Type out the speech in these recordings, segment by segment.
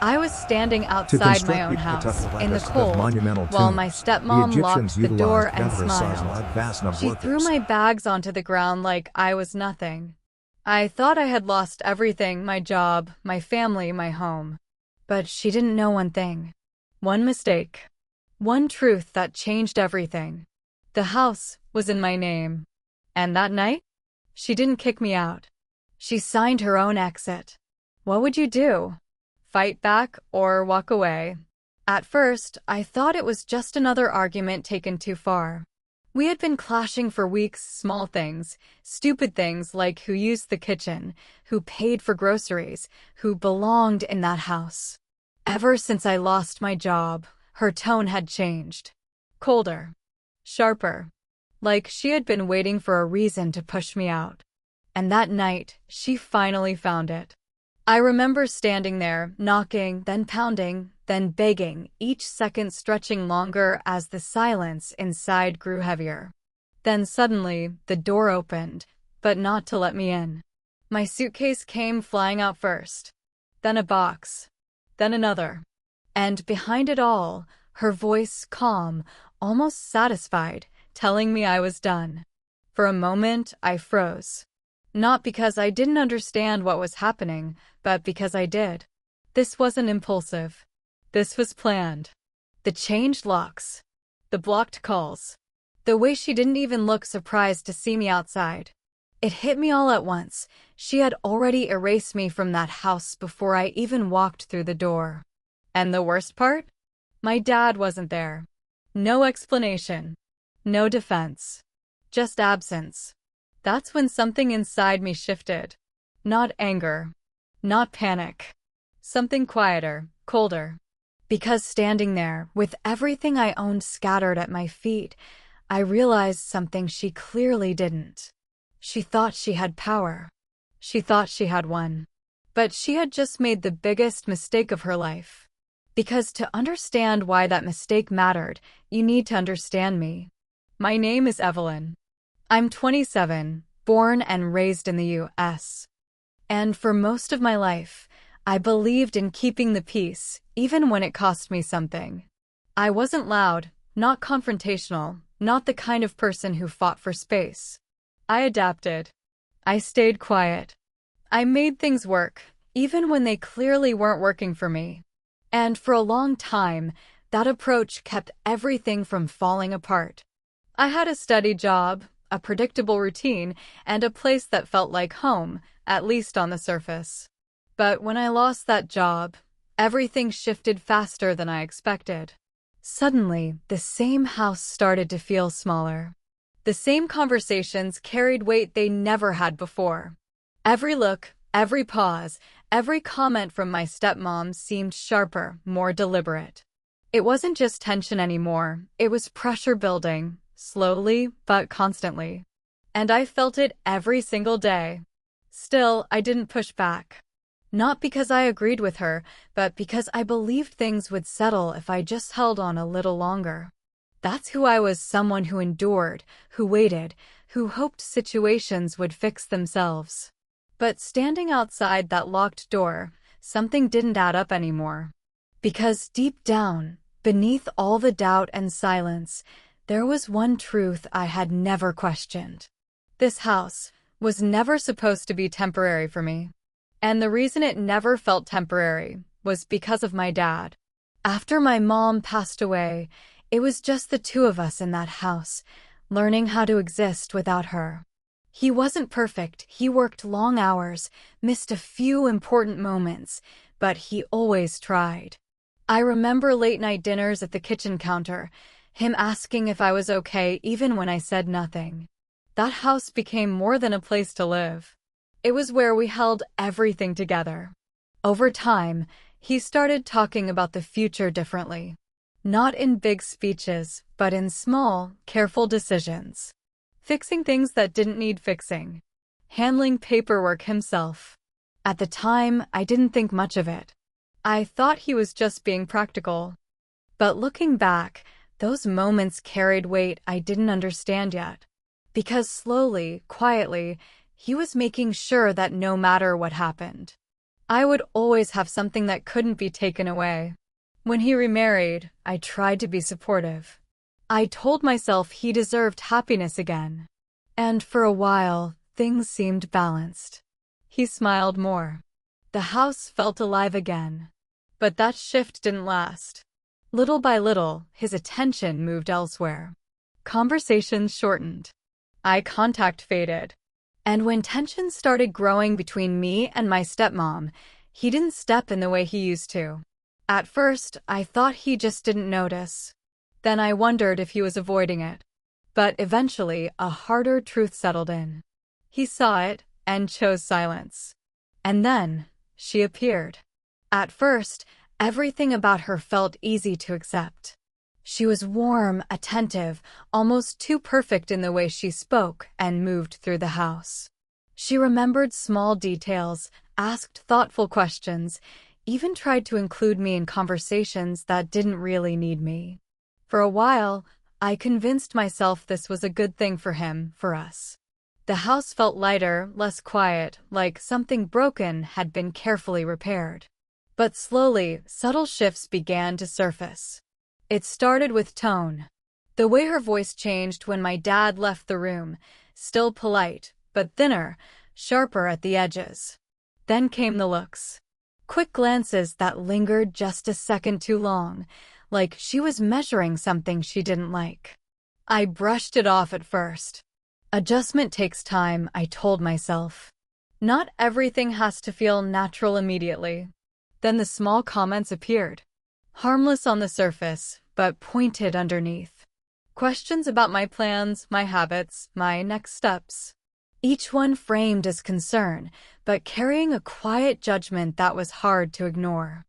I was standing To outside my construct own the house in the Ptahhaggas of cold monumental while my tombs, the stepmom Egyptians locked the door utilized and gatherer-sized smiled. vast number She threw workers. my bags onto the ground like I was nothing. I thought I had lost everything, my job, my family, my home. But she didn't know one thing. One mistake. One truth that changed everything. The house was in my name. And that night, she didn't kick me out. She signed her own exit. What would you do? Fight back or walk away? At first, I thought it was just another argument taken too far. We had been clashing for weeks, small things, stupid things like who used the kitchen, who paid for groceries, who belonged in that house. Ever since I lost my job, her tone had changed. Colder. Sharper. Like she had been waiting for a reason to push me out. And that night, she finally found it. I remember standing there, knocking, then pounding, then begging, each second stretching longer as the silence inside grew heavier. Then suddenly, the door opened, but not to let me in. My suitcase came flying out first. Then a box. Then another. And behind it all, her voice calm, almost satisfied, telling me I was done. For a moment, I froze. Not because I didn't understand what was happening, but because I did. This wasn't impulsive. This was planned. The changed locks. The blocked calls. The way she didn't even look surprised to see me outside. It hit me all at once. She had already erased me from that house before I even walked through the door. And the worst part? My dad wasn't there. No explanation. No defense. Just absence. That's when something inside me shifted. Not anger. Not panic. Something quieter, colder. Because standing there, with everything I owned scattered at my feet, I realized something she clearly didn't. She thought she had power. She thought she had won. But she had just made the biggest mistake of her life. Because to understand why that mistake mattered, you need to understand me. My name is Evelyn. I'm 27, born and raised in the U.S. And for most of my life, I believed in keeping the peace, even when it cost me something. I wasn't loud, not confrontational, not the kind of person who fought for space. I adapted. I stayed quiet. I made things work, even when they clearly weren't working for me. And for a long time, that approach kept everything from falling apart. I had a steady job, a predictable routine, and a place that felt like home, at least on the surface. But when I lost that job, everything shifted faster than I expected. Suddenly, the same house started to feel smaller. The same conversations carried weight they never had before. Every look, every pause, every comment from my stepmom seemed sharper, more deliberate. It wasn't just tension anymore, it was pressure building, slowly but constantly. And I felt it every single day. Still, I didn't push back. Not because I agreed with her, but because I believed things would settle if I just held on a little longer. That's who I was, someone who endured, who waited, who hoped situations would fix themselves. But standing outside that locked door, something didn't add up anymore. Because deep down, beneath all the doubt and silence, there was one truth I had never questioned. This house was never supposed to be temporary for me. And the reason it never felt temporary was because of my dad. After my mom passed away, it was just the two of us in that house, learning how to exist without her. He wasn't perfect, he worked long hours, missed a few important moments, but he always tried. I remember late-night dinners at the kitchen counter, him asking if I was okay even when I said nothing. That house became more than a place to live. It was where we held everything together. Over time, he started talking about the future differently. Not in big speeches, but in small, careful decisions. Fixing things that didn't need fixing. Handling paperwork himself. At the time, I didn't think much of it. I thought he was just being practical. But looking back, those moments carried weight I didn't understand yet. Because slowly, quietly, he was making sure that no matter what happened, I would always have something that couldn't be taken away. When he remarried, I tried to be supportive. I told myself he deserved happiness again. And for a while, things seemed balanced. He smiled more. The house felt alive again. But that shift didn't last. Little by little, his attention moved elsewhere. Conversations shortened. Eye contact faded. And when tension started growing between me and my stepmom, he didn't step in the way he used to. At first, I thought he just didn't notice. Then I wondered if he was avoiding it. But eventually, a harder truth settled in. He saw it and chose silence. And then, she appeared. At first, everything about her felt easy to accept. She was warm, attentive, almost too perfect in the way she spoke and moved through the house. She remembered small details, asked thoughtful questions, even tried to include me in conversations that didn't really need me. For a while, I convinced myself this was a good thing for him, for us. The house felt lighter, less quiet, like something broken had been carefully repaired. But slowly, subtle shifts began to surface. It started with tone. The way her voice changed when my dad left the room, still polite, but thinner, sharper at the edges. Then came the looks. Quick glances that lingered just a second too long, like she was measuring something she didn't like. I brushed it off at first. Adjustment takes time, I told myself. Not everything has to feel natural immediately. Then the small comments appeared. Harmless on the surface, but pointed underneath. Questions about my plans, my habits, my next steps. Each one framed as concern, but carrying a quiet judgment that was hard to ignore.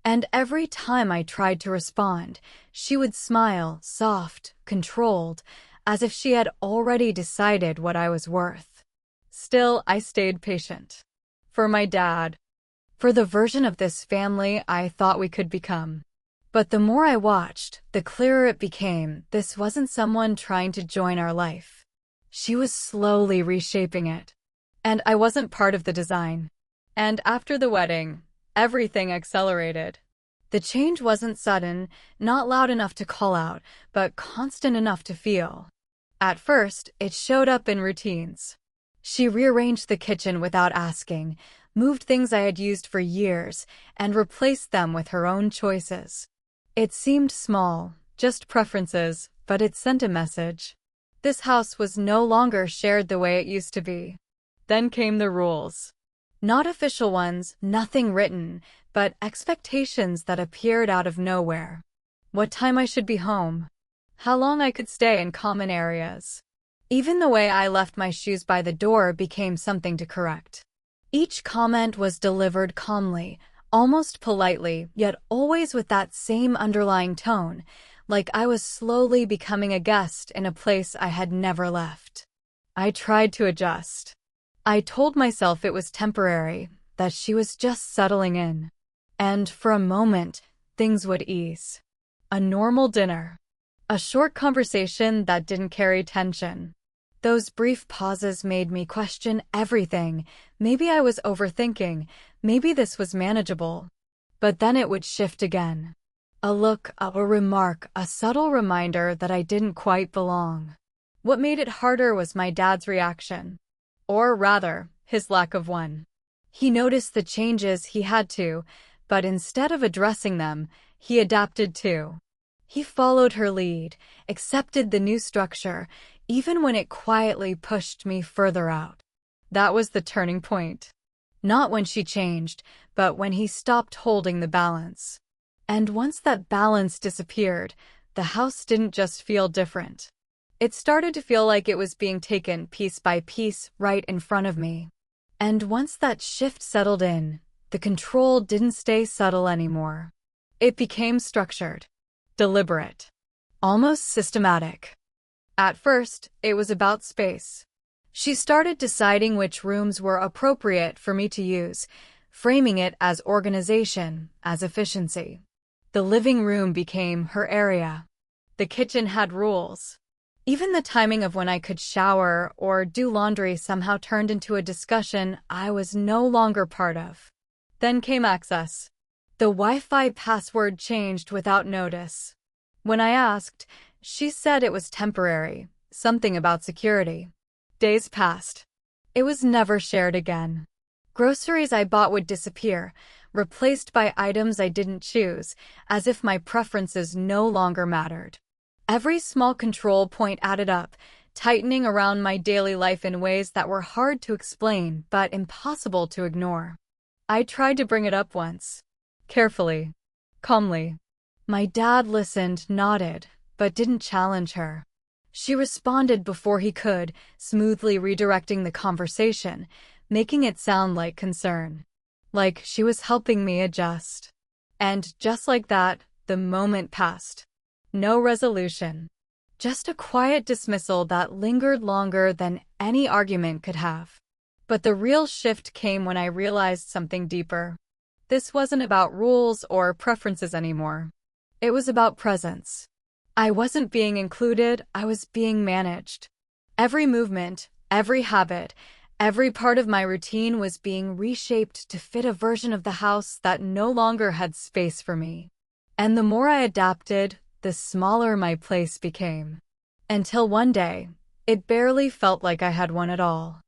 And every time I tried to respond, she would smile, soft, controlled, as if she had already decided what I was worth. Still, I stayed patient. For my dad. For the version of this family I thought we could become. But the more I watched, the clearer it became this wasn't someone trying to join our life. She was slowly reshaping it. And I wasn't part of the design. And after the wedding, everything accelerated. The change wasn't sudden, not loud enough to call out, but constant enough to feel. At first, it showed up in routines. She rearranged the kitchen without asking, moved things I had used for years, and replaced them with her own choices. It seemed small, just preferences, but it sent a message. This house was no longer shared the way it used to be. Then came the rules. Not official ones, nothing written, but expectations that appeared out of nowhere. What time I should be home. How long I could stay in common areas. Even the way I left my shoes by the door became something to correct. Each comment was delivered calmly, almost politely, yet always with that same underlying tone, like I was slowly becoming a guest in a place I had never left. I tried to adjust. I told myself it was temporary, that she was just settling in. And for a moment, things would ease. A normal dinner. A short conversation that didn't carry tension. Those brief pauses made me question everything. Maybe I was overthinking. Maybe this was manageable. But then it would shift again. A look, a remark, a subtle reminder that I didn't quite belong. What made it harder was my dad's reaction. Or rather, his lack of one. He noticed the changes he had to, but instead of addressing them, he adapted too. He followed her lead, accepted the new structure, even when it quietly pushed me further out. That was the turning point. Not when she changed, but when he stopped holding the balance. And once that balance disappeared, the house didn't just feel different. It started to feel like it was being taken piece by piece right in front of me. And once that shift settled in, the control didn't stay subtle anymore. It became structured, deliberate, almost systematic. At first, it was about space. She started deciding which rooms were appropriate for me to use, framing it as organization, as efficiency. The living room became her area. The kitchen had rules. Even the timing of when I could shower or do laundry somehow turned into a discussion I was no longer part of. Then came access. The Wi-Fi password changed without notice. When I asked, she said it was temporary, something about security. Days passed. It was never shared again. Groceries I bought would disappear, replaced by items I didn't choose, as if my preferences no longer mattered. Every small control point added up, tightening around my daily life in ways that were hard to explain but impossible to ignore. I tried to bring it up once. Carefully. Calmly. My dad listened, nodded, but didn't challenge her. She responded before he could, smoothly redirecting the conversation, making it sound like concern. Like she was helping me adjust. And just like that, the moment passed. No resolution. Just a quiet dismissal that lingered longer than any argument could have. But the real shift came when I realized something deeper. This wasn't about rules or preferences anymore. It was about presence. I wasn't being included, I was being managed. Every movement, every habit, every part of my routine was being reshaped to fit a version of the house that no longer had space for me. And the more I adapted, the smaller my place became. Until one day, it barely felt like I had one at all.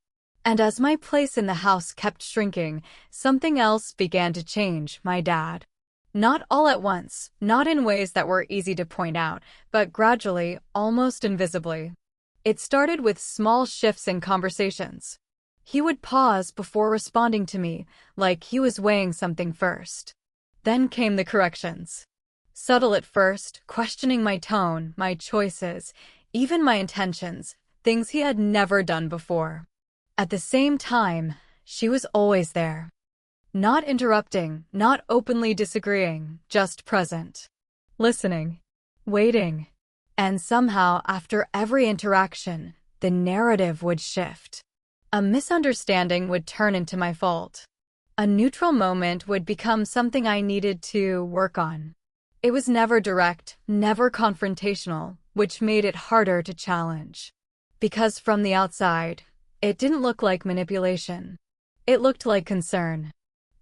And as my place in the house kept shrinking, something else began to change, my dad. Not all at once, not in ways that were easy to point out, but gradually, almost invisibly. It started with small shifts in conversations. He would pause before responding to me, like he was weighing something first. Then came the corrections. Subtle at first, questioning my tone, my choices, even my intentions, things he had never done before. At the same time, she was always there. Not interrupting, not openly disagreeing, just present. Listening. Waiting. And somehow, after every interaction, the narrative would shift. A misunderstanding would turn into my fault. A neutral moment would become something I needed to work on. It was never direct, never confrontational, which made it harder to challenge. Because from the outside, it didn't look like manipulation. It looked like concern.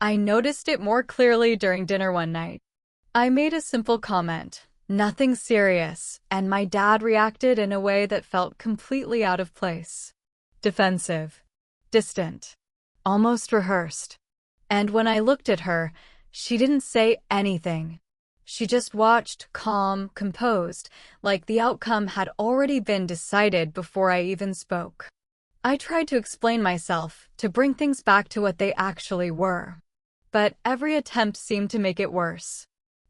I noticed it more clearly during dinner one night. I made a simple comment, nothing serious, and my dad reacted in a way that felt completely out of place. Defensive. Distant. Almost rehearsed. And when I looked at her, she didn't say anything. She just watched, calm, composed, like the outcome had already been decided before I even spoke. I tried to explain myself, to bring things back to what they actually were. But every attempt seemed to make it worse.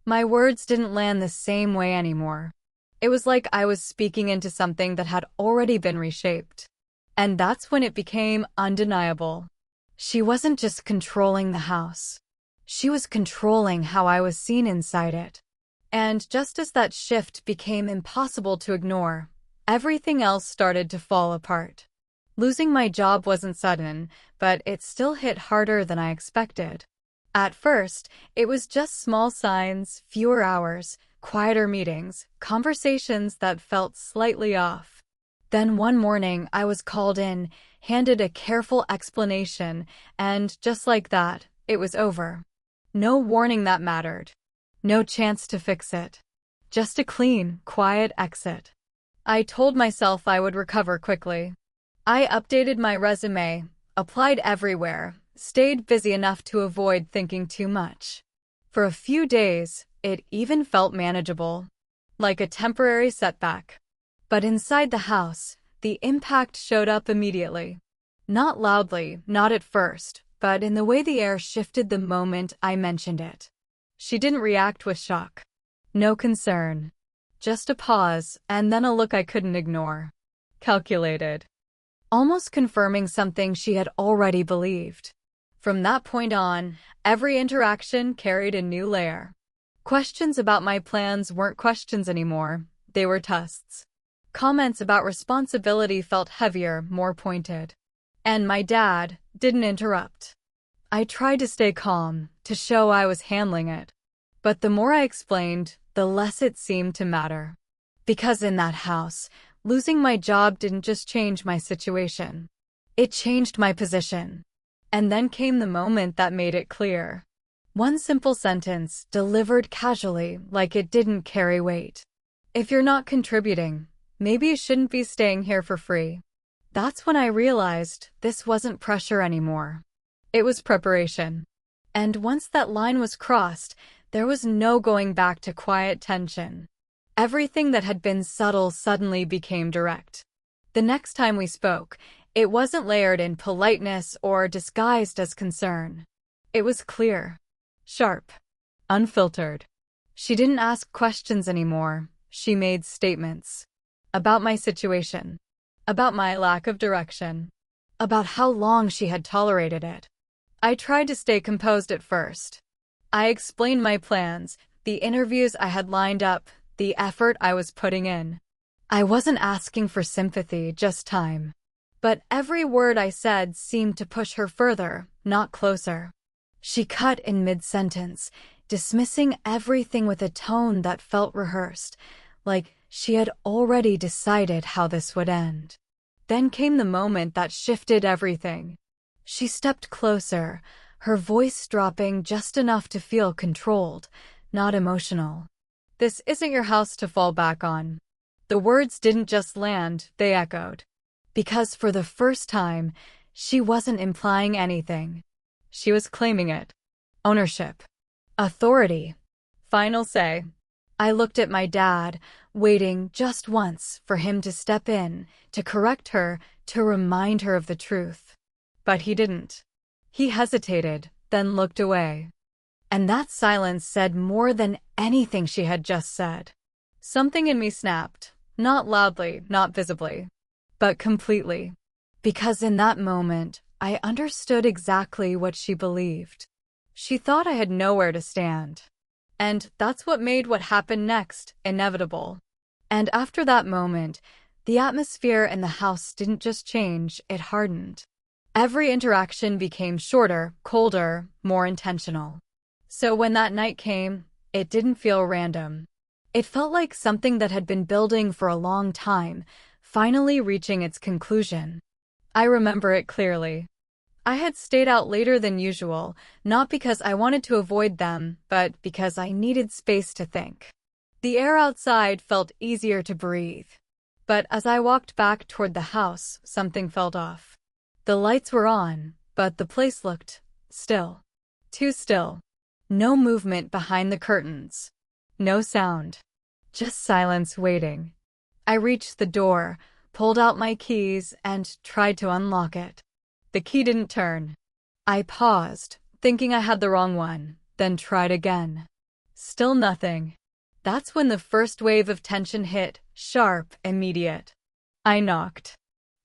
My words didn't land the same way anymore. It was like I was speaking into something that had already been reshaped. And that's when it became undeniable. She wasn't just controlling the house. She was controlling how I was seen inside it. And just as that shift became impossible to ignore, everything else started to fall apart. Losing my job wasn't sudden, but it still hit harder than I expected. At first, it was just small signs, fewer hours, quieter meetings, conversations that felt slightly off. Then one morning, I was called in, handed a careful explanation, and just like that, it was over. No warning that mattered. No chance to fix it. Just a clean, quiet exit. I told myself I would recover quickly. I updated my resume, applied everywhere, stayed busy enough to avoid thinking too much. For a few days, it even felt manageable, like a temporary setback. But inside the house, the impact showed up immediately. Not loudly, not at first, but in the way the air shifted the moment I mentioned it. She didn't react with shock. No concern. Just a pause, and then a look I couldn't ignore. Calculated. Almost confirming something she had already believed. From that point on, every interaction carried a new layer. Questions about my plans weren't questions anymore, they were tests. Comments about responsibility felt heavier, more pointed. And my dad didn't interrupt. I tried to stay calm, to show I was handling it. But the more I explained, the less it seemed to matter. Because in that house, losing my job didn't just change my situation. It changed my position. And then came the moment that made it clear. One simple sentence, delivered casually, like it didn't carry weight. If you're not contributing, maybe you shouldn't be staying here for free. That's when I realized this wasn't pressure anymore. It was preparation. And once that line was crossed, there was no going back to quiet tension. Everything that had been subtle suddenly became direct. The next time we spoke, it wasn't layered in politeness or disguised as concern. It was clear, sharp, unfiltered. She didn't ask questions anymore. She made statements. About my situation. About my lack of direction. About how long she had tolerated it. I tried to stay composed at first. I explained my plans, the interviews I had lined up, the effort I was putting in. I wasn't asking for sympathy, just time. But every word I said seemed to push her further, not closer. She cut in mid-sentence, dismissing everything with a tone that felt rehearsed, like she had already decided how this would end. Then came the moment that shifted everything. She stepped closer, her voice dropping just enough to feel controlled, not emotional. This isn't your house to fall back on. The words didn't just land, they echoed. Because for the first time, she wasn't implying anything. She was claiming it. Ownership. Authority. Final say. I looked at my dad, waiting just once for him to step in, to correct her, to remind her of the truth. But he didn't. He hesitated, then looked away. And that silence said more than anything she had just said. Something in me snapped, not loudly, not visibly, but completely. Because in that moment, I understood exactly what she believed. She thought I had nowhere to stand. And that's what made what happened next inevitable. And after that moment, the atmosphere in the house didn't just change, it hardened. Every interaction became shorter, colder, more intentional. So when that night came, it didn't feel random. It felt like something that had been building for a long time, finally reaching its conclusion. I remember it clearly. I had stayed out later than usual, not because I wanted to avoid them, but because I needed space to think. The air outside felt easier to breathe. But as I walked back toward the house, something felt off. The lights were on, but the place looked still. Too still. No movement behind the curtains. No sound. Just silence waiting. I reached the door, pulled out my keys, and tried to unlock it. The key didn't turn. I paused, thinking I had the wrong one, then tried again. Still nothing. That's when the first wave of tension hit, sharp, immediate. I knocked.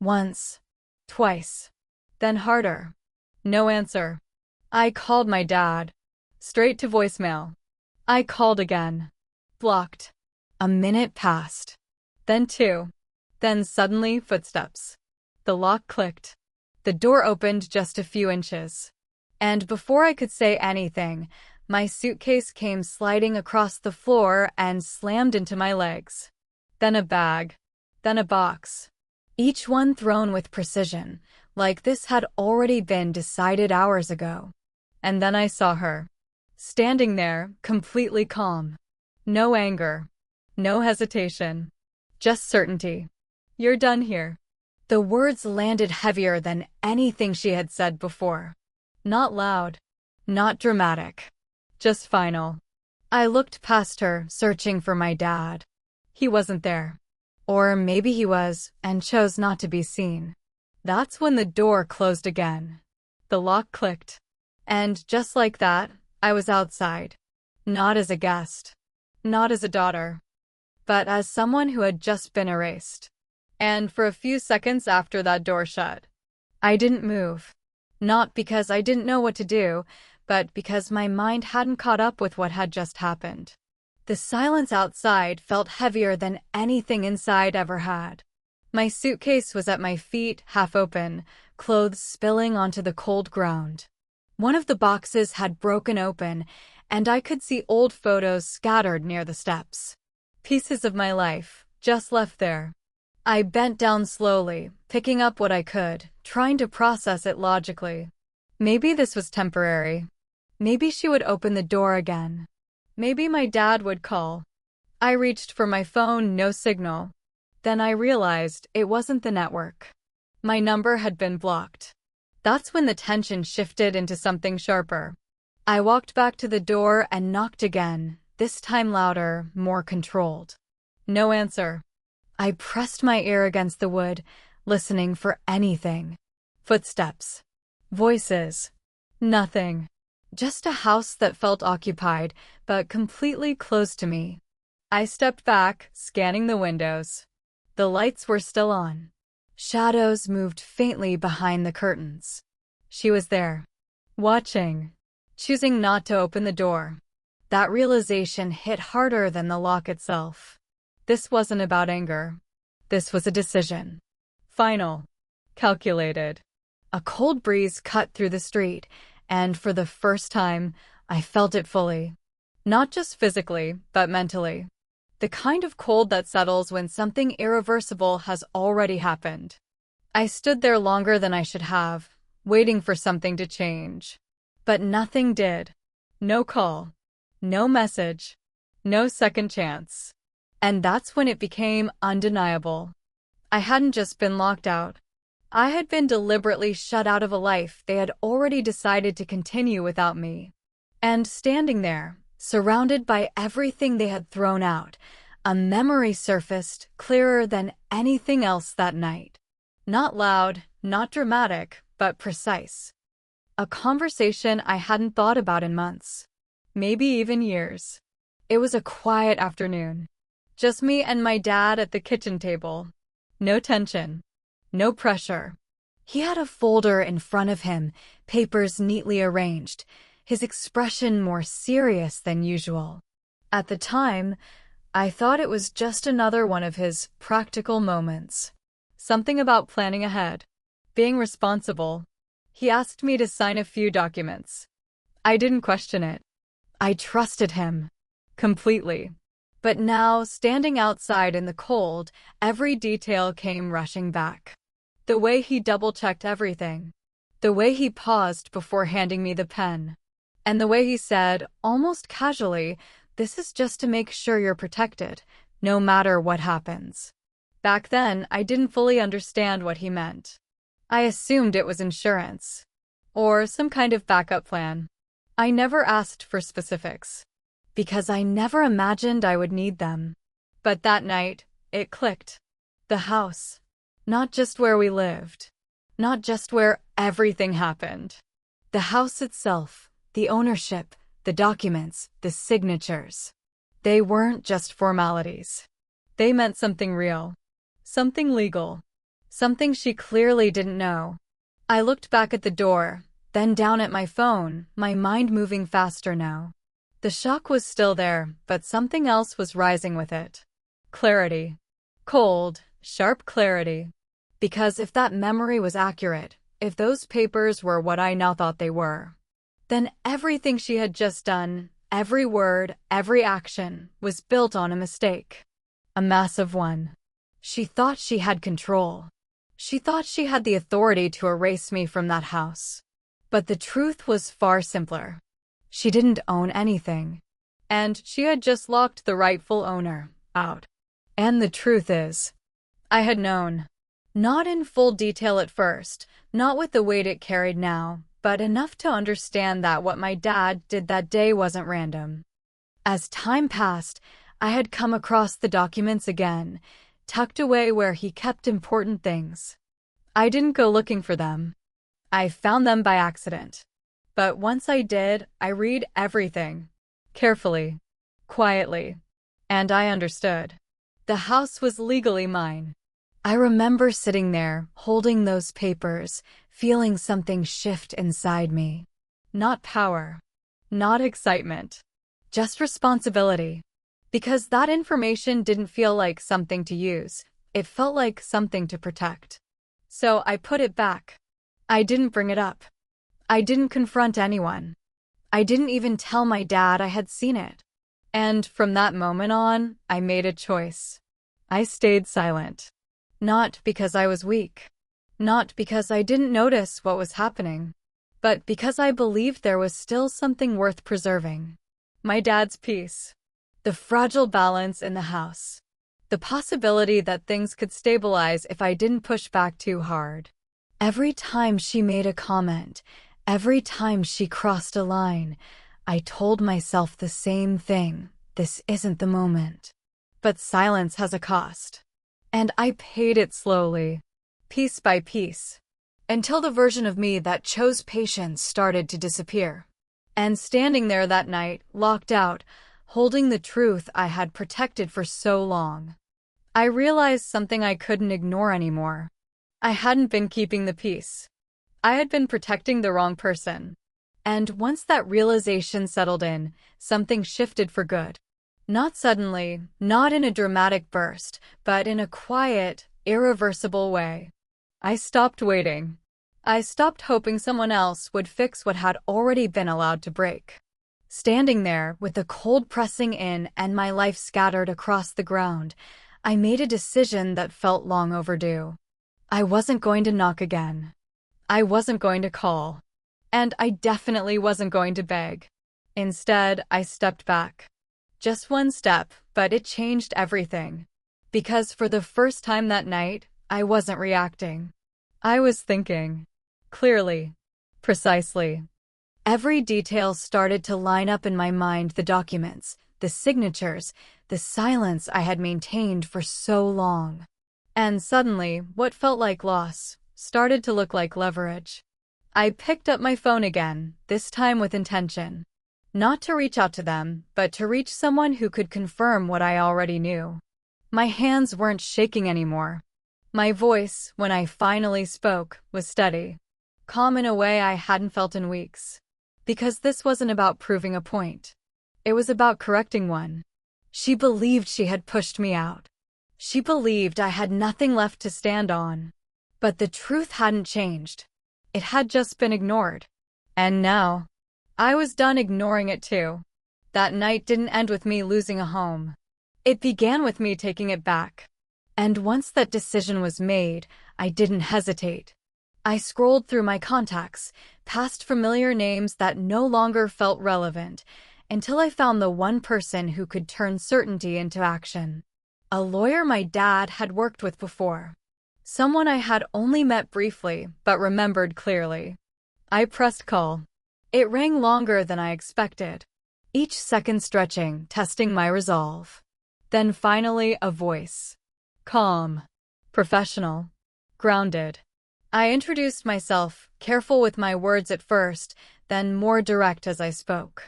Once. Twice. Then harder. No answer. I called my dad. Straight to voicemail. I called again. Blocked. A minute passed. Then 2. Then suddenly footsteps. The lock clicked. The door opened just a few inches. And before I could say anything, my suitcase came sliding across the floor and slammed into my legs. Then a bag. Then a box. Each one thrown with precision, like this had already been decided hours ago. And then I saw her. Standing there, completely calm. No anger. No hesitation. Just certainty. You're done here. The words landed heavier than anything she had said before. Not loud. Not dramatic. Just final. I looked past her, searching for my dad. He wasn't there. Or maybe he was, and chose not to be seen. That's when the door closed again. The lock clicked. And just like that, I was outside. Not as a guest. Not as a daughter. But as someone who had just been erased. And for a few seconds after that door shut, I didn't move. Not because I didn't know what to do, but because my mind hadn't caught up with what had just happened. The silence outside felt heavier than anything inside ever had. My suitcase was at my feet, half open, clothes spilling onto the cold ground. One of the boxes had broken open, and I could see old photos scattered near the steps. Pieces of my life, just left there. I bent down slowly, picking up what I could, trying to process it logically. Maybe this was temporary. Maybe she would open the door again. Maybe my dad would call. I reached for my phone, no signal. Then I realized it wasn't the network. My number had been blocked. That's when the tension shifted into something sharper. I walked back to the door and knocked again, this time louder, more controlled. No answer. I pressed my ear against the wood, listening for anything. Footsteps. Voices. Nothing. Just a house that felt occupied, but completely closed to me. I stepped back, scanning the windows. The lights were still on. Shadows moved faintly behind the curtains. She was there, watching, choosing not to open the door. That realization hit harder than the lock itself. This wasn't about anger. This was a decision. Final. Calculated. A cold breeze cut through the street, and for the first time, I felt it fully. Not just physically, but mentally. The kind of cold that settles when something irreversible has already happened. I stood there longer than I should have, waiting for something to change. But nothing did. No call. No message. No second chance. And that's when it became undeniable. I hadn't just been locked out. I had been deliberately shut out of a life they had already decided to continue without me. And standing there, surrounded by everything they had thrown out, a memory surfaced clearer than anything else that night. Not loud, not dramatic, but precise. A conversation I hadn't thought about in months. Maybe even years. It was a quiet afternoon. Just me and my dad at the kitchen table. No tension. No pressure. He had a folder in front of him, papers neatly arranged, his expression more serious than usual. At the time, I thought it was just another one of his practical moments. Something about planning ahead, being responsible. He asked me to sign a few documents. I didn't question it. I trusted him. Completely. But now, standing outside in the cold, every detail came rushing back. The way he double-checked everything. The way he paused before handing me the pen. And the way he said, almost casually, "This is just to make sure you're protected, no matter what happens." Back then, I didn't fully understand what he meant. I assumed it was insurance. Or some kind of backup plan. I never asked for specifics. Because I never imagined I would need them. But that night, it clicked. The house. Not just where we lived. Not just where everything happened. The house itself, the ownership, the documents, the signatures. They weren't just formalities. They meant something real. Something legal. Something she clearly didn't know. I looked back at the door, then down at my phone, my mind moving faster now. The shock was still there, but something else was rising with it. Clarity. Cold, sharp clarity. Because if that memory was accurate, if those papers were what I now thought they were, then everything she had just done, every word, every action, was built on a mistake. A massive one. She thought she had control. She thought she had the authority to erase me from that house. But the truth was far simpler. She didn't own anything. And she had just locked the rightful owner out. And the truth is, I had known. Not in full detail at first, not with the weight it carried now, but enough to understand that what my dad did that day wasn't random. As time passed, I had come across the documents again, tucked away where he kept important things. I didn't go looking for them. I found them by accident. But once I did, I read everything. Carefully. Quietly. And I understood. The house was legally mine. I remember sitting there, holding those papers, feeling something shift inside me. Not power. Not excitement. Just responsibility. Because that information didn't feel like something to use. It felt like something to protect. So I put it back. I didn't bring it up. I didn't confront anyone. I didn't even tell my dad I had seen it. And from that moment on, I made a choice. I stayed silent. Not because I was weak. Not because I didn't notice what was happening. but because I believed there was still something worth preserving. My dad's peace. The fragile balance in the house. The possibility that things could stabilize if I didn't push back too hard. Every time she made a comment, every time she crossed a line, I told myself the same thing: this isn't the moment. But silence has a cost. And I paid it slowly, piece by piece, until the version of me that chose patience started to disappear. And standing there that night, locked out, holding the truth I had protected for so long, I realized something I couldn't ignore anymore. I hadn't been keeping the peace. I had been protecting the wrong person. And once that realization settled in, something shifted for good. Not suddenly, not in a dramatic burst, but in a quiet, irreversible way. I stopped waiting. I stopped hoping someone else would fix what had already been allowed to break. Standing there, with the cold pressing in and my life scattered across the ground, I made a decision that felt long overdue. I wasn't going to knock again. I wasn't going to call. And I definitely wasn't going to beg. Instead, I stepped back. Just one step, but it changed everything. Because for the first time that night, I wasn't reacting. I was thinking. Clearly. Precisely. Every detail started to line up in my mind: the documents, the signatures, the silence I had maintained for so long. And suddenly, what felt like loss started to look like leverage. I picked up my phone again, this time with intention. Not to reach out to them, but to reach someone who could confirm what I already knew. My hands weren't shaking anymore. My voice, when I finally spoke, was steady, calm in a way I hadn't felt in weeks. Because this wasn't about proving a point. It was about correcting one. She believed she had pushed me out. She believed I had nothing left to stand on. But the truth hadn't changed. It had just been ignored. And now, I was done ignoring it too. That night didn't end with me losing a home. It began with me taking it back. And once that decision was made, I didn't hesitate. I scrolled through my contacts, past familiar names that no longer felt relevant, until I found the one person who could turn certainty into action. A lawyer my dad had worked with before. Someone I had only met briefly, but remembered clearly. I pressed call. It rang longer than I expected, each second stretching, testing my resolve. Then finally, a voice. Calm. Professional. Grounded. I introduced myself, careful with my words at first, then more direct as I spoke.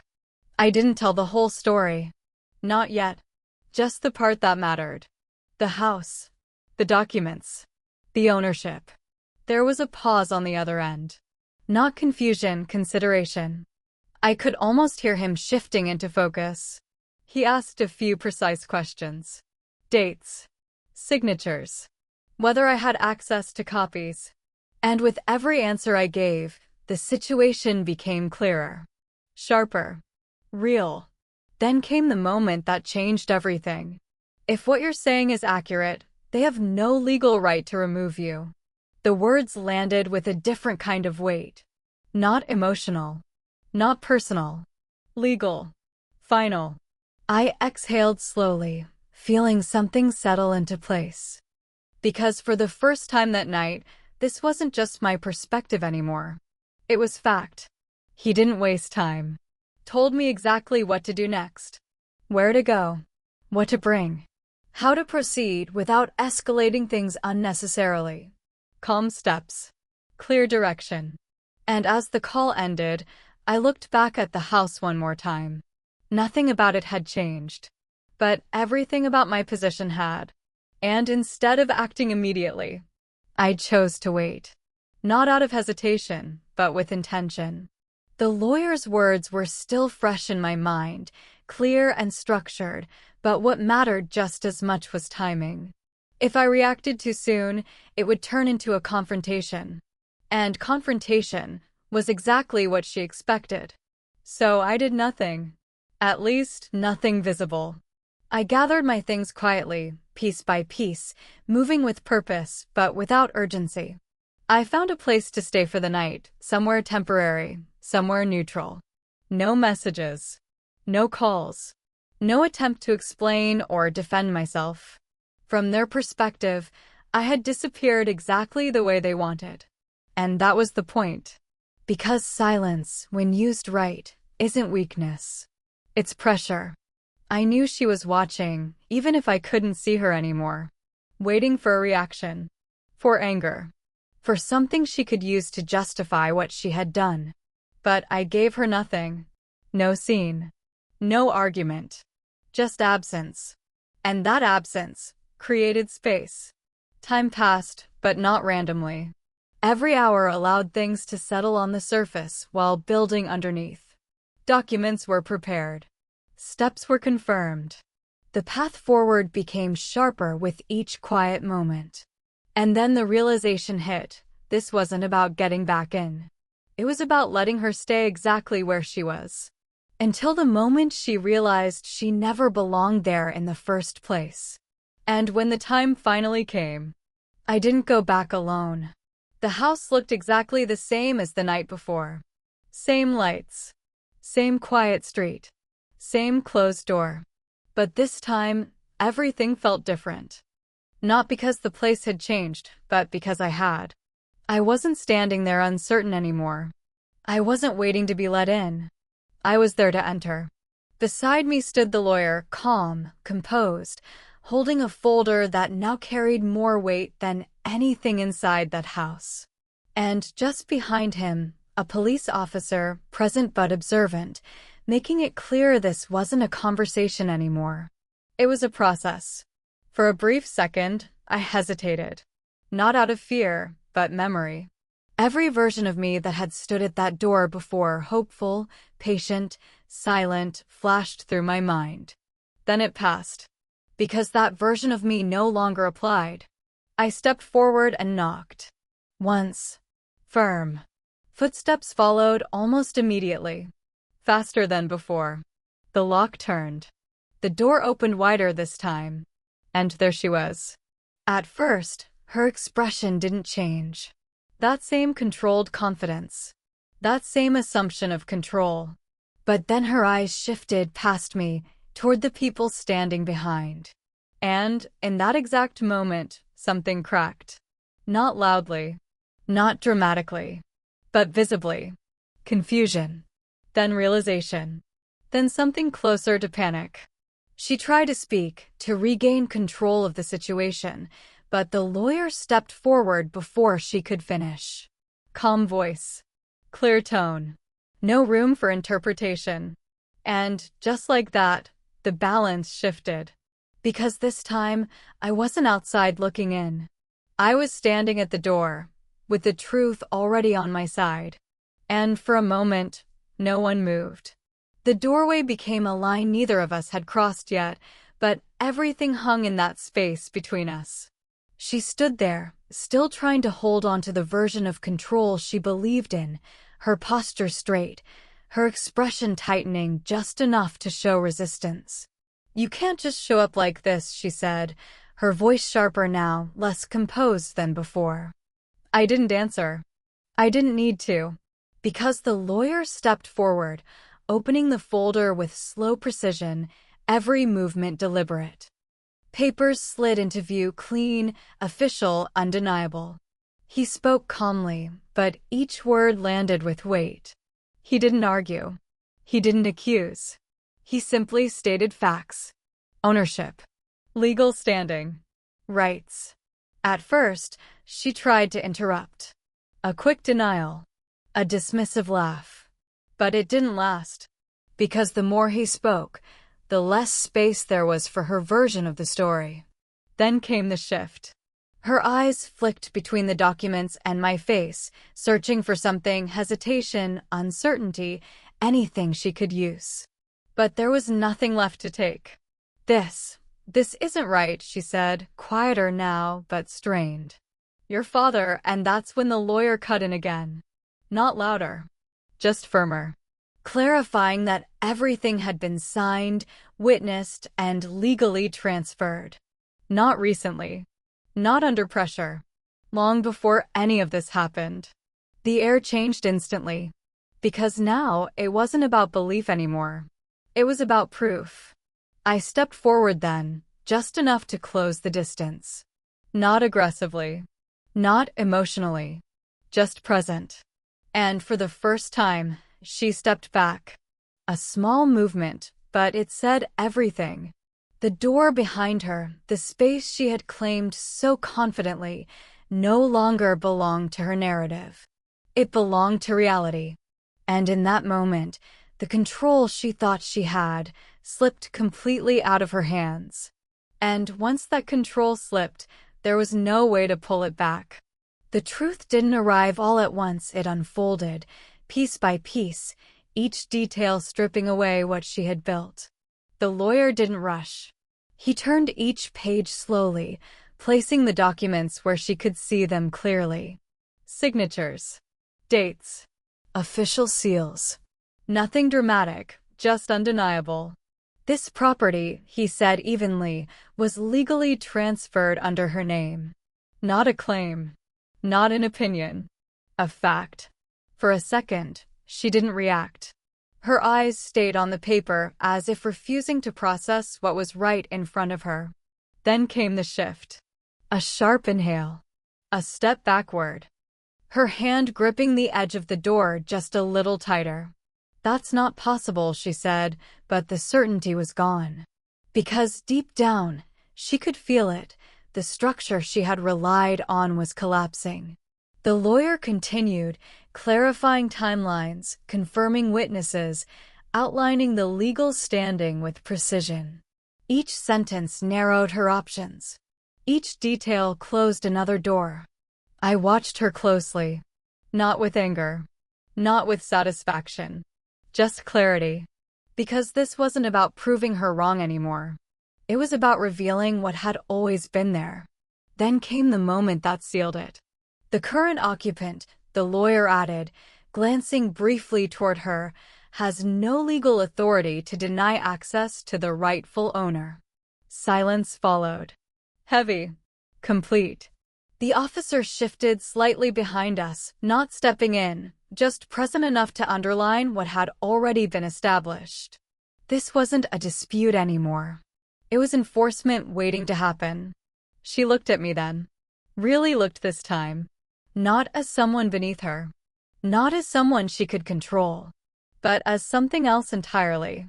I didn't tell the whole story. Not yet. Just the part that mattered. The house. The documents. The ownership. There was a pause on the other end. Not confusion, consideration. I could almost hear him shifting into focus. He asked a few precise questions. Dates. Signatures. Whether I had access to copies. And with every answer I gave, the situation became clearer. Sharper. Real. Then came the moment that changed everything. If what you're saying is accurate, they have no legal right to remove you. The words landed with a different kind of weight. Not emotional. Not personal. Legal. Final. I exhaled slowly, feeling something settle into place. Because for the first time that night, this wasn't just my perspective anymore. It was fact. He didn't waste time. Told me exactly what to do next. Where to go. What to bring. How to proceed without escalating things unnecessarily. Calm steps. Clear direction. And as the call ended, I looked back at the house one more time. Nothing about it had changed. But everything about my position had. And instead of acting immediately, I chose to wait. Not out of hesitation, but with intention. The lawyer's words were still fresh in my mind, clear and structured, but what mattered just as much was timing. If I reacted too soon, it would turn into a confrontation. And confrontation was exactly what she expected. So I did nothing. At least, nothing visible. I gathered my things quietly, piece by piece, moving with purpose, but without urgency. I found a place to stay for the night, somewhere temporary, somewhere neutral. No messages. No calls. No attempt to explain or defend myself. From their perspective, I had disappeared exactly the way they wanted. And that was the point. Because silence, when used right, isn't weakness. It's pressure. I knew she was watching, even if I couldn't see her anymore. Waiting for a reaction. For anger. For something she could use to justify what she had done. But I gave her nothing. No scene. No argument. Just absence. And that absence created space. Time passed, but not randomly. Every hour allowed things to settle on the surface while building underneath. Documents were prepared. Steps were confirmed. The path forward became sharper with each quiet moment. And then the realization hit. This wasn't about getting back in. It was about letting her stay exactly where she was. Until the moment she realized she never belonged there in the first place. And when the time finally came, I didn't go back alone. The house looked exactly the same as the night before. Same lights. Same quiet street. Same closed door. But this time, everything felt different. Not because the place had changed, but because I had. I wasn't standing there uncertain anymore. I wasn't waiting to be let in. I was there to enter. Beside me stood the lawyer, calm, composed, holding a folder that now carried more weight than anything inside that house. And just behind him, a police officer, present but observant, making it clear this wasn't a conversation anymore. It was a process. For a brief second, I hesitated. Not out of fear, but memory. Every version of me that had stood at that door before, hopeful, patient, silent, flashed through my mind. Then it passed. Because that version of me no longer applied. I stepped forward and knocked. Once. Firm. Footsteps followed almost immediately. Faster than before. The lock turned. The door opened wider this time. And there she was. At first, her expression didn't change. That same controlled confidence. That same assumption of control. But then her eyes shifted past me, toward the people standing behind. And, in that exact moment, something cracked. Not loudly. Not dramatically. But visibly. Confusion. Then realization. Then something closer to panic. She tried to speak, to regain control of the situation, but the lawyer stepped forward before she could finish. Calm voice. Clear tone. No room for interpretation. And, just like that, the balance shifted. Because this time, I wasn't outside looking in. I was standing at the door, with the truth already on my side. And for a moment, no one moved. The doorway became a line neither of us had crossed yet, but everything hung in that space between us. She stood there, still trying to hold on to the version of control she believed in, her posture straight, her expression tightening just enough to show resistance. "You can't just show up like this," she said, her voice sharper now, less composed than before. I didn't answer. I didn't need to. Because the lawyer stepped forward, opening the folder with slow precision, every movement deliberate. Papers slid into view, clean, official, undeniable. He spoke calmly, but each word landed with weight. He didn't argue. He didn't accuse. He simply stated facts. Ownership. Legal standing. Rights. At first, she tried to interrupt. A quick denial. A dismissive laugh. But it didn't last. Because the more he spoke, the less space there was for her version of the story. Then came the shift. Her eyes flicked between the documents and my face, searching for something, hesitation, uncertainty, anything she could use. But there was nothing left to take. This isn't right," she said, quieter now, but strained. "Your father," and that's when the lawyer cut in again. Not louder. Just firmer. Clarifying that everything had been signed, witnessed, and legally transferred. Not recently. Not under pressure. long before any of this happened. The air changed instantly, because now it wasn't about belief anymore. It was about proof. I stepped forward then, just enough to close the distance. Not aggressively, not emotionally, just present. And for the first time, she stepped back. A small movement, but it said everything. The door behind her, the space she had claimed so confidently, no longer belonged to her narrative. It belonged to reality. And in that moment, the control she thought she had slipped completely out of her hands. And once that control slipped, there was no way to pull it back. The truth didn't arrive all at once. It unfolded, piece by piece, each detail stripping away what she had built. The lawyer didn't rush. He turned each page slowly, placing the documents where she could see them clearly. Signatures, dates, official seals. Nothing dramatic, just undeniable. This property, he said evenly, was legally transferred under her name. Not a claim, not an opinion, a fact. For a second, she didn't react. Her eyes stayed on the paper as if refusing to process what was right in front of her. Then came the shift. A sharp inhale. A step backward. Her hand gripping the edge of the door just a little tighter. "That's not possible," she said, but the certainty was gone. Because deep down, she could feel it. The structure she had relied on was collapsing. The lawyer continued, clarifying timelines, confirming witnesses, outlining the legal standing with precision. Each sentence narrowed her options. Each detail closed another door. I watched her closely. Not with anger. Not with satisfaction. Just clarity. Because this wasn't about proving her wrong anymore. It was about revealing what had always been there. Then came the moment that sealed it. The current occupant, the lawyer added, glancing briefly toward her, has no legal authority to deny access to the rightful owner. Silence followed. Heavy. Complete. The officer shifted slightly behind us, not stepping in, just present enough to underline what had already been established. This wasn't a dispute anymore. It was enforcement waiting to happen. She looked at me then. Really looked this time. Not as someone beneath her. Not as someone she could control. But as something else entirely.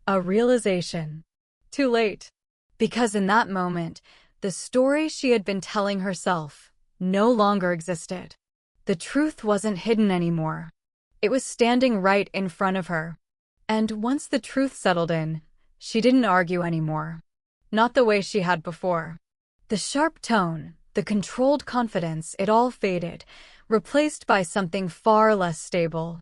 A realization. Too late. Because in that moment, the story she had been telling herself no longer existed. The truth wasn't hidden anymore. It was standing right in front of her. And once the truth settled in, she didn't argue anymore. Not the way she had before. The sharp tone, the controlled confidence, it all faded, replaced by something far less stable.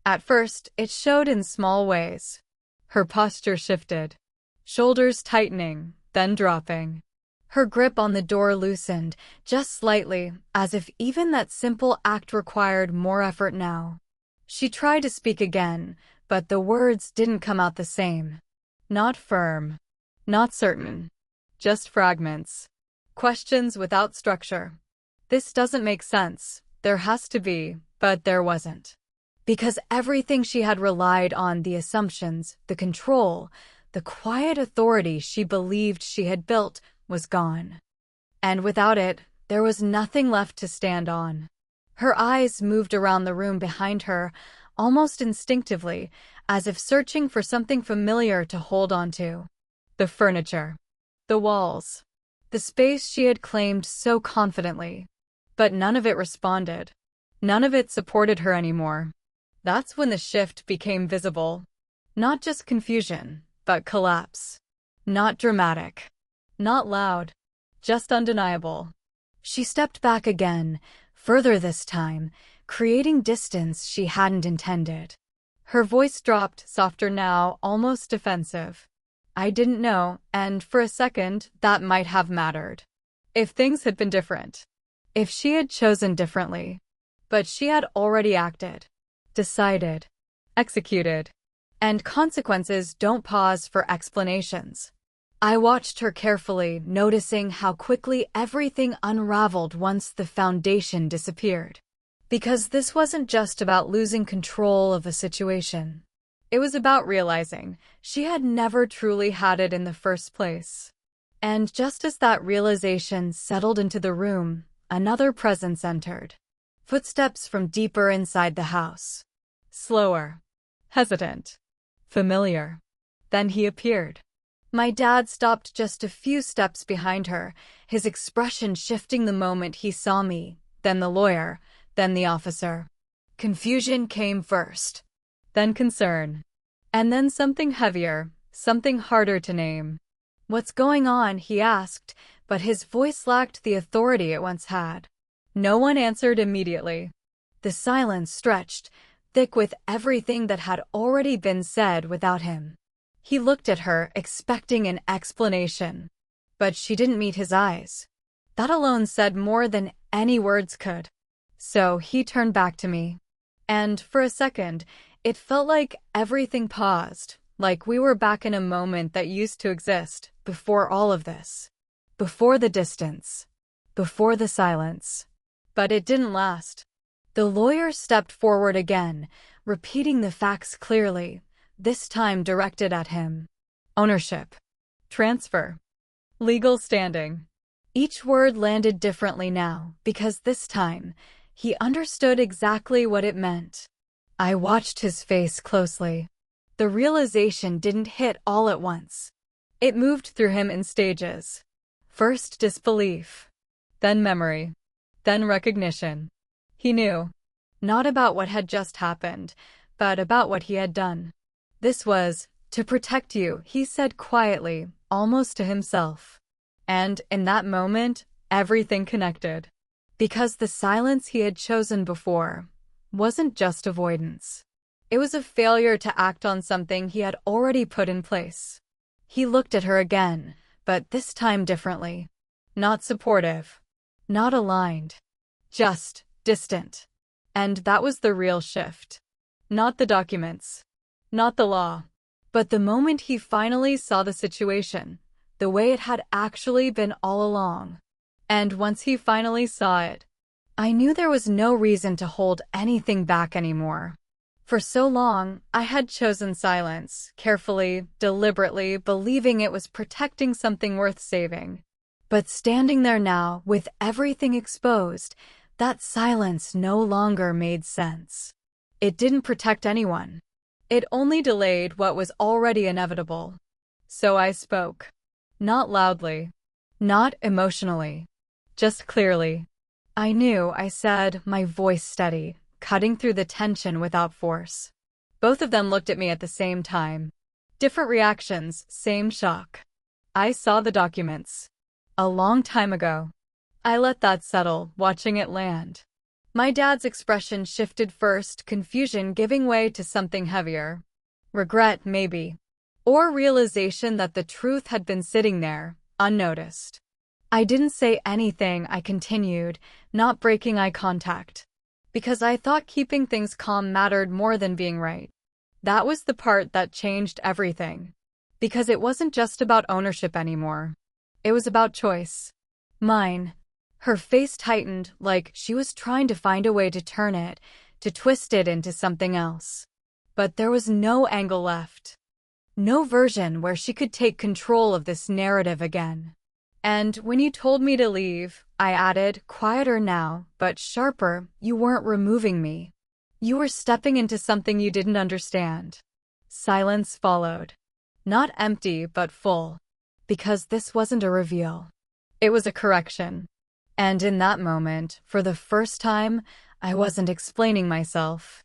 At first, it showed in small ways. Her posture shifted. Shoulders tightening, then dropping. Her grip on the door loosened, just slightly, as if even that simple act required more effort now. She tried to speak again, but the words didn't come out the same. Not firm. Not certain. Just fragments. Questions without structure. This doesn't make sense. There has to be, but there wasn't. Because everything she had relied on, the assumptions, the control, the quiet authority she believed she had built, was gone. And without it, there was nothing left to stand on. Her eyes moved around the room behind her, almost instinctively, as if searching for something familiar to hold onto. The furniture. The walls. The space she had claimed so confidently. But none of it responded. None of it supported her anymore. That's when the shift became visible. Not just confusion, but collapse. Not dramatic. Not loud. Just undeniable. She stepped back again, further this time, creating distance she hadn't intended. Her voice dropped, softer now, almost defensive. I didn't know, and for a second, that might have mattered. If things had been different. If she had chosen differently. But she had already acted. Decided. Executed. And consequences don't pause for explanations. I watched her carefully, noticing how quickly everything unraveled once the foundation disappeared. Because this wasn't just about losing control of a situation. It was about realizing she had never truly had it in the first place. And just as that realization settled into the room, another presence entered. Footsteps from deeper inside the house. Slower. Hesitant. Familiar. Then he appeared. My dad stopped just a few steps behind her, his expression shifting the moment he saw me, then the lawyer, then the officer. Confusion came first, then concern, and then something heavier, something harder to name. "What's going on?" he asked, but his voice lacked the authority it once had. No one answered immediately. The silence stretched, thick with everything that had already been said without him. He looked at her, expecting an explanation. But she didn't meet his eyes. That alone said more than any words could. So he turned back to me. And for a second, it felt like everything paused, like we were back in a moment that used to exist, before all of this. Before the distance. Before the silence. But it didn't last. The lawyer stepped forward again, repeating the facts clearly, this time directed at him. Ownership. Transfer. Legal standing. Each word landed differently now, because this time, he understood exactly what it meant. I watched his face closely. The realization didn't hit all at once. It moved through him in stages. First disbelief. Then memory. Then recognition. He knew. Not about what had just happened, but about what he had done. "This was to protect you," he said quietly, almost to himself. And in that moment, everything connected. Because the silence he had chosen before wasn't just avoidance. It was a failure to act on something he had already put in place. He looked at her again, but this time differently. Not supportive. Not aligned. Just distant. And that was the real shift. Not the documents. Not the law. But the moment he finally saw the situation, the way it had actually been all along. And once he finally saw it, I knew there was no reason to hold anything back anymore. For so long, I had chosen silence, carefully, deliberately, believing it was protecting something worth saving. But standing there now, with everything exposed, that silence no longer made sense. It didn't protect anyone. It only delayed what was already inevitable. So I spoke. Not loudly. Not emotionally. Just clearly. I knew, I said, my voice steady, cutting through the tension without force. Both of them looked at me at the same time. Different reactions, same shock. I saw the documents. A long time ago. I let that settle, watching it land. My dad's expression shifted first, confusion giving way to something heavier. Regret, maybe. Or realization that the truth had been sitting there, unnoticed. I didn't say anything, I continued, not breaking eye contact. Because I thought keeping things calm mattered more than being right. That was the part that changed everything. Because it wasn't just about ownership anymore. It was about choice. Mine. Her face tightened, like she was trying to find a way to turn it, to twist it into something else. But there was no angle left. No version where she could take control of this narrative again. "And when you told me to leave," I added, quieter now, but sharper, "you weren't removing me. You were stepping into something you didn't understand." Silence followed. Not empty, but full. Because this wasn't a reveal. It was a correction. And in that moment, for the first time, I wasn't explaining myself.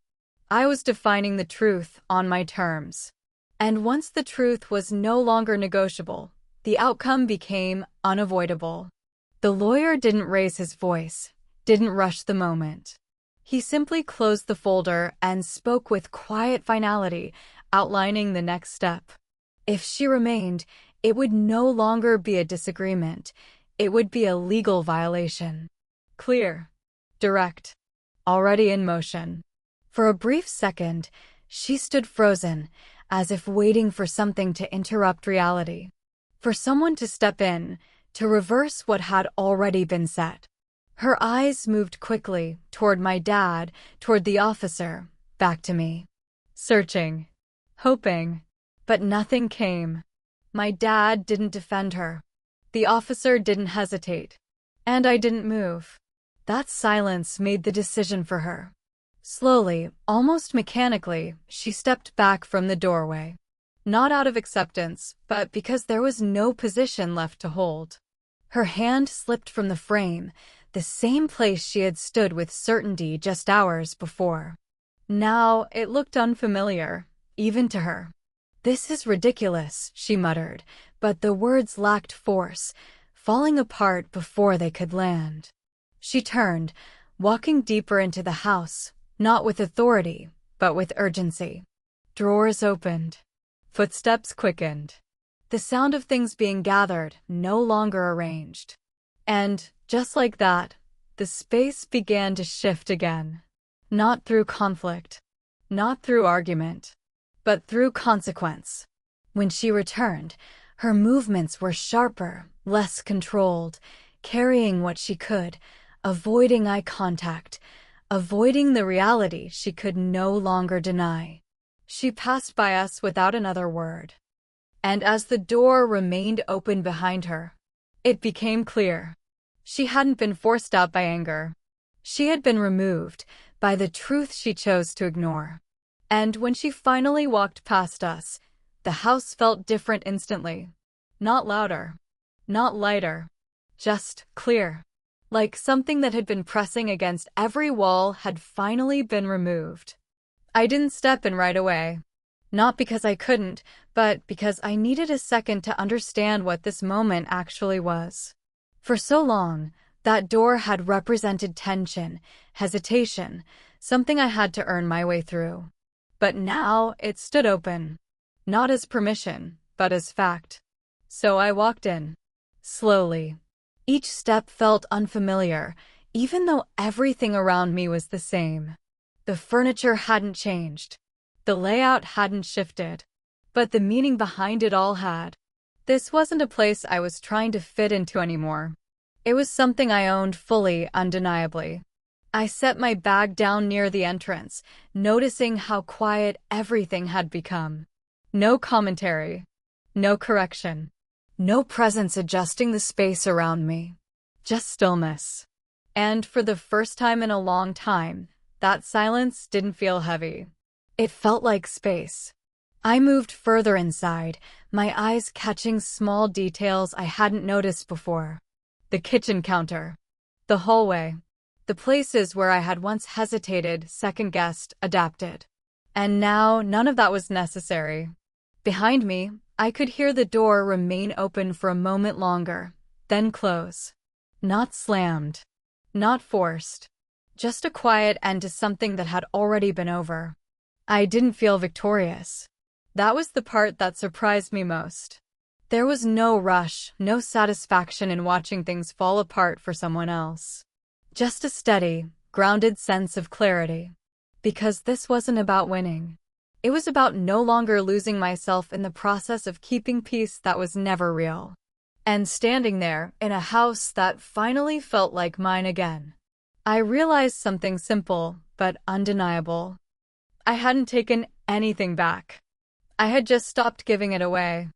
I was defining the truth on my terms. And once the truth was no longer negotiable, the outcome became unavoidable. The lawyer didn't raise his voice, didn't rush the moment. He simply closed the folder and spoke with quiet finality, outlining the next step. If she remained, it would no longer be a disagreement. It would be a legal violation. Clear. Direct. Already in motion. For a brief second, she stood frozen, as if waiting for something to interrupt reality. For someone to step in, to reverse what had already been set. Her eyes moved quickly, toward my dad, toward the officer, back to me. Searching. Hoping. But nothing came. My dad didn't defend her. The officer didn't hesitate. And I didn't move. That silence made the decision for her. Slowly, almost mechanically, she stepped back from the doorway. Not out of acceptance, but because there was no position left to hold. Her hand slipped from the frame, the same place she had stood with certainty just hours before. Now it looked unfamiliar, even to her. "This is ridiculous," she muttered, but the words lacked force, falling apart before they could land. She turned, walking deeper into the house, not with authority, but with urgency. Drawers opened. Footsteps quickened. The sound of things being gathered, no longer arranged. And, just like that, the space began to shift again. Not through conflict, not through argument, but through consequence. When she returned, her movements were sharper, less controlled, carrying what she could, avoiding eye contact, avoiding the reality she could no longer deny. She passed by us without another word. And as the door remained open behind her, it became clear. She hadn't been forced out by anger. She had been removed by the truth she chose to ignore. And when she finally walked past us, the house felt different instantly. Not louder, not lighter, just clear. Like something that had been pressing against every wall had finally been removed. I didn't step in right away. Not because I couldn't, but because I needed a second to understand what this moment actually was. For so long, that door had represented tension, hesitation, something I had to earn my way through. But now it stood open. Not as permission, but as fact. So I walked in. Slowly. Each step felt unfamiliar, even though everything around me was the same. The furniture hadn't changed. The layout hadn't shifted. But the meaning behind it all had. This wasn't a place I was trying to fit into anymore. It was something I owned fully, undeniably. I set my bag down near the entrance, noticing how quiet everything had become. No commentary. No correction. No presence adjusting the space around me. Just stillness. And for the first time in a long time, that silence didn't feel heavy. It felt like space. I moved further inside, my eyes catching small details I hadn't noticed before. The kitchen counter. The hallway. The places where I had once hesitated, second-guessed, adapted. And now none of that was necessary. Behind me, I could hear the door remain open for a moment longer, then close. Not slammed. Not forced. Just a quiet end to something that had already been over. I didn't feel victorious. That was the part that surprised me most. There was no rush, no satisfaction in watching things fall apart for someone else. Just a steady, grounded sense of clarity. Because this wasn't about winning. It was about no longer losing myself in the process of keeping peace that was never real. And standing there, in a house that finally felt like mine again, I realized something simple, but undeniable. I hadn't taken anything back. I had just stopped giving it away.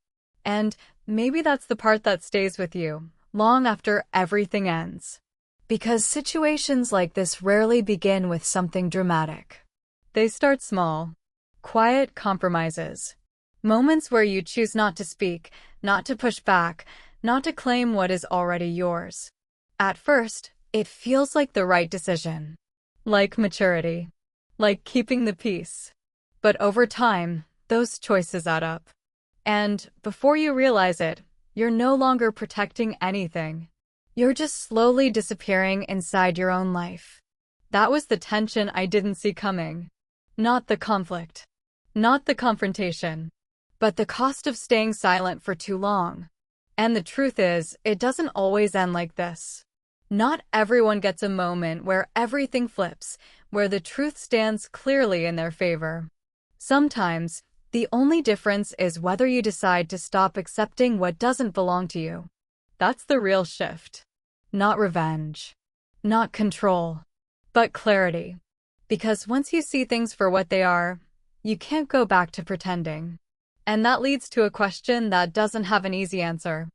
And maybe that's the part that stays with you, long after everything ends. Because situations like this rarely begin with something dramatic. They start small. Quiet compromises. Moments where you choose not to speak, not to push back, not to claim what is already yours. At first, it feels like the right decision. Like maturity. Like keeping the peace. But over time, those choices add up. And before you realize it, you're no longer protecting anything. You're just slowly disappearing inside your own life. That was the tension I didn't see coming. Not the conflict. Not the confrontation. But the cost of staying silent for too long. And the truth is, it doesn't always end like this. Not everyone gets a moment where everything flips, where the truth stands clearly in their favor. Sometimes, The only difference is whether you decide to stop accepting what doesn't belong to you. That's the real shift. Not revenge. Not control. But clarity. Because once you see things for what they are, you can't go back to pretending. And that leads to a question that doesn't have an easy answer.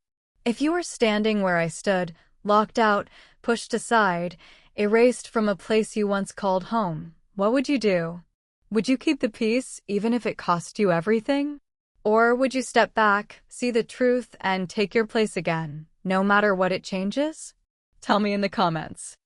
If you were standing where I stood, locked out, pushed aside, erased from a place you once called home, what would you do? Would you keep the peace even if it cost you everything? Or would you step back, see the truth, and take your place again, no matter what it changes? Tell me in the comments.